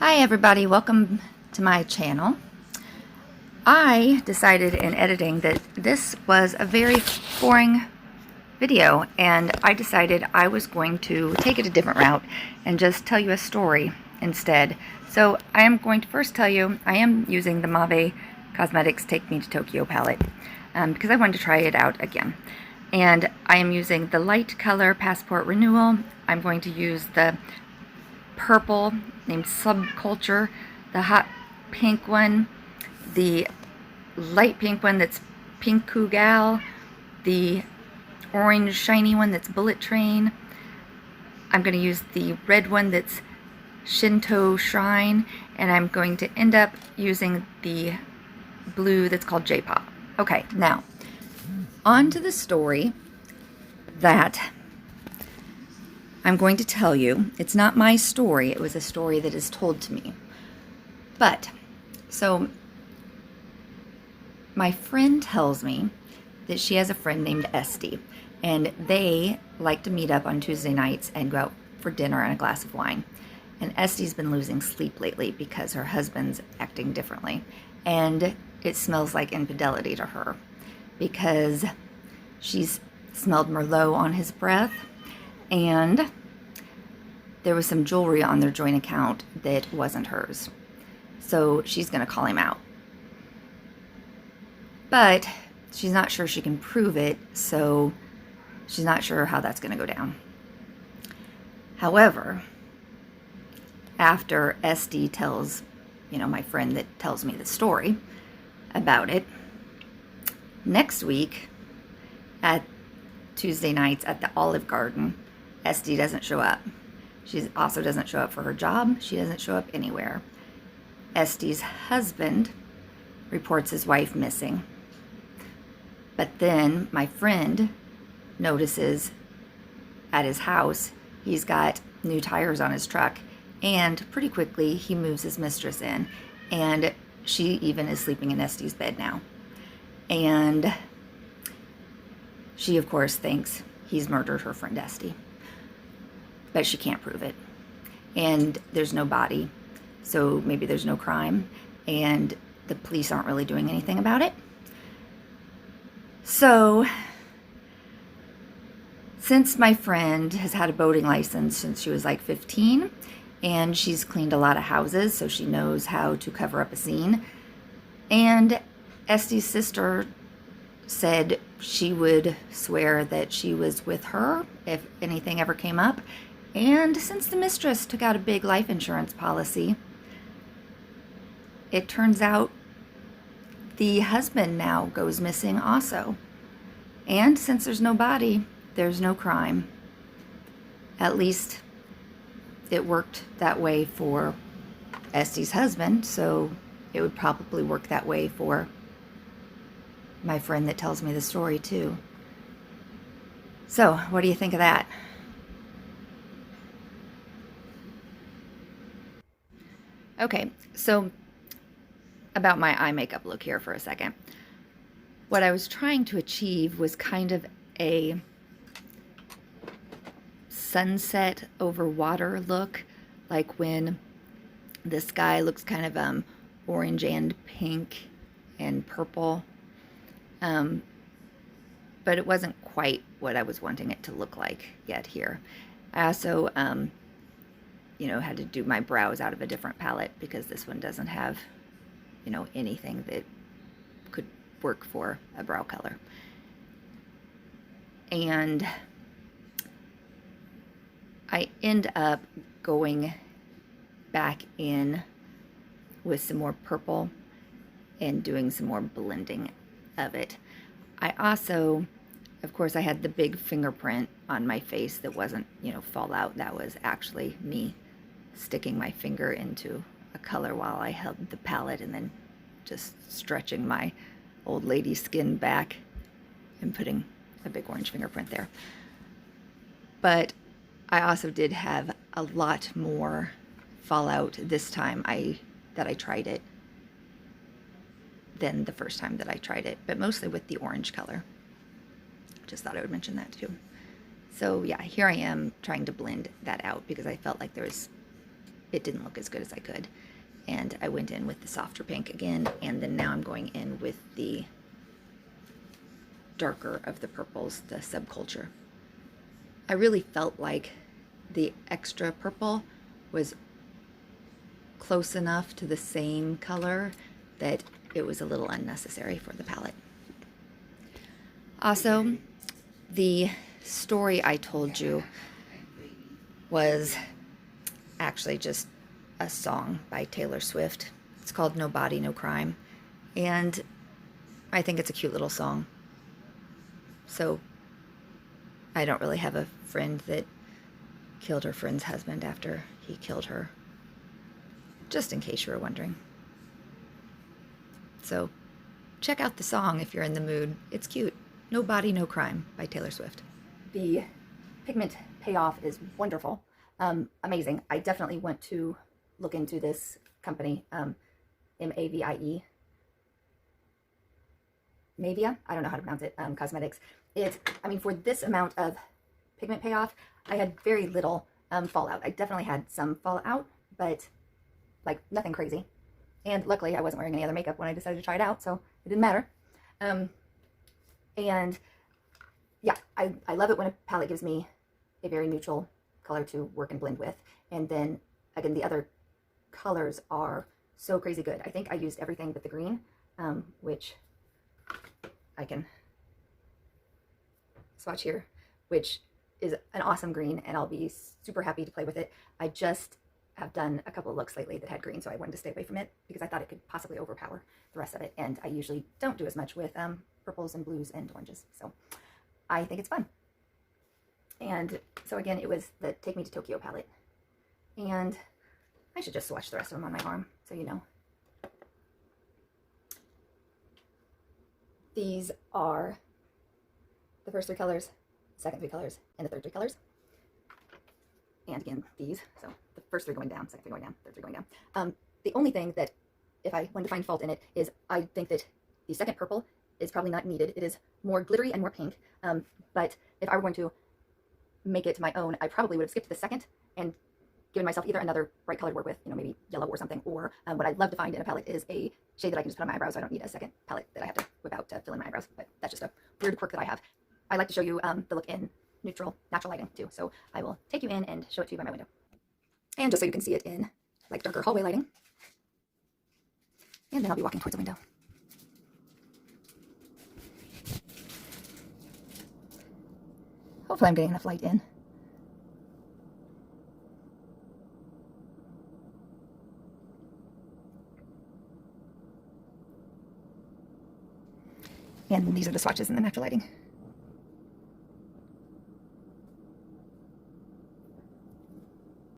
Hi everybody, welcome to my channel. I decided in editing that this was a very boring video, and I decided I was going to take it a different route and just tell you a story instead. So I am going to first tell you I am using the Mavie Cosmetics Take Me to Tokyo palette because I wanted to try it out again. And I am using the light color Passport Renewal. I'm going to use the purple named Subculture, the hot pink one, the light pink one that's Pinku Gal, the orange shiny one that's Bullet Train. I'm going to use the red one that's Shinto Shrine, and I'm going to end up using the blue that's called J-Pop. Okay, now on to the story that I'm going to tell you. It's not my story, it was a story that is told to me. But, so, my friend tells me that she has a friend named Esty, and they like to meet up on Tuesday nights and go out for dinner and a glass of wine. And Esty's been losing sleep lately because her husband's acting differently. And it smells like infidelity to her because she's smelled Merlot on his breath, and there was some jewelry on their joint account that wasn't hers. So she's going to call him out. But she's not sure she can prove it, so she's not sure how that's going to go down. However, after Esty tells, my friend that tells me the story about it, next week at Tuesday nights at the Olive Garden, Esty doesn't show up. She also doesn't show up for her job. She doesn't show up anywhere. Esty's husband reports his wife missing. But then my friend notices at his house he's got new tires on his truck, and pretty quickly he moves his mistress in, and she even is sleeping in Esty's bed now. And she, of course, thinks he's murdered her friend Esty. But she can't prove it. And there's no body, so maybe there's no crime, and the police aren't really doing anything about it. So, since my friend has had a boating license since she was like 15, and she's cleaned a lot of houses, so she knows how to cover up a scene, and Esty's sister said she would swear that she was with her if anything ever came up. And since the mistress took out a big life insurance policy, it turns out the husband now goes missing also. And since there's no body, there's no crime. At least it worked that way for Esty's husband, so it would probably work that way for my friend that tells me the story too. So, what do you think of that? Okay, so about my eye makeup look here for a second. What I was trying to achieve was kind of a sunset over water look, like when the sky looks kind of orange and pink and purple. But it wasn't quite what I was wanting it to look like yet here. I also had to do my brows out of a different palette because this one doesn't have, anything that could work for a brow color. And I end up going back in with some more purple and doing some more blending of it. I also, of course, I had the big fingerprint on my face that wasn't, fallout. That was actually me sticking my finger into a color while I held the palette and then just stretching my old lady skin back and putting a big orange fingerprint there. But I also did have a lot more fallout this time that I tried it than the first time that I tried it, but mostly with the orange color. Just thought I would mention that too. So yeah, here I am trying to blend that out because I felt like there was it didn't look as good as I could. And I went in with the softer pink again, and then now I'm going in with the darker of the purples, the Subculture. I really felt like the extra purple was close enough to the same color that it was a little unnecessary for the palette. Also, the story I told you was actually just a song by Taylor Swift. It's called No Body, No Crime, and I think it's a cute little song. So I don't really have a friend that killed her friend's husband after he killed her, just in case you were wondering. So check out the song if you're in the mood. It's cute. No Body, No Crime by Taylor Swift. The pigment payoff is wonderful. Amazing. I definitely want to look into this company, Mavie. Mavie, I don't know how to pronounce it, Cosmetics. I mean, for this amount of pigment payoff, I had very little fallout. I definitely had some fallout, but like nothing crazy. And luckily I wasn't wearing any other makeup when I decided to try it out, so it didn't matter. And yeah, I love it when a palette gives me a very neutral color to work and blend with. And then again, the other colors are so crazy good. I think I used everything but the green, which I can swatch here, which is an awesome green, and I'll be super happy to play with it. I just have done a couple of looks lately that had green, so I wanted to stay away from it because I thought it could possibly overpower the rest of it, and I usually don't do as much with purples and blues and oranges, so I think it's fun. And so again, it was the Take Me to Tokyo palette, and I should just swatch the rest of them on my arm so you know. These are the first three colors, second three colors, and the third three colors. And again, these, so the first three going down, second three going down, third three going down. The only thing that, if I wanted to find fault in it, is I think that the second purple is probably not needed. It is more glittery and more pink, but if I were going to make it my own, I probably would have skipped the second and given myself either another bright color to work with, you know, maybe yellow or something, or what I'd love to find in a palette is a shade that I can just put on my eyebrows. So I don't need a second palette that I have to whip out to fill in my eyebrows, but that's just a weird quirk that I have. I like to show you the look in neutral, natural lighting too, so I will take you in and show it to you by my window. And just so you can see it in like darker hallway lighting. And then I'll be walking towards the window. Hopefully I'm getting enough light in. And these are the swatches in the natural lighting.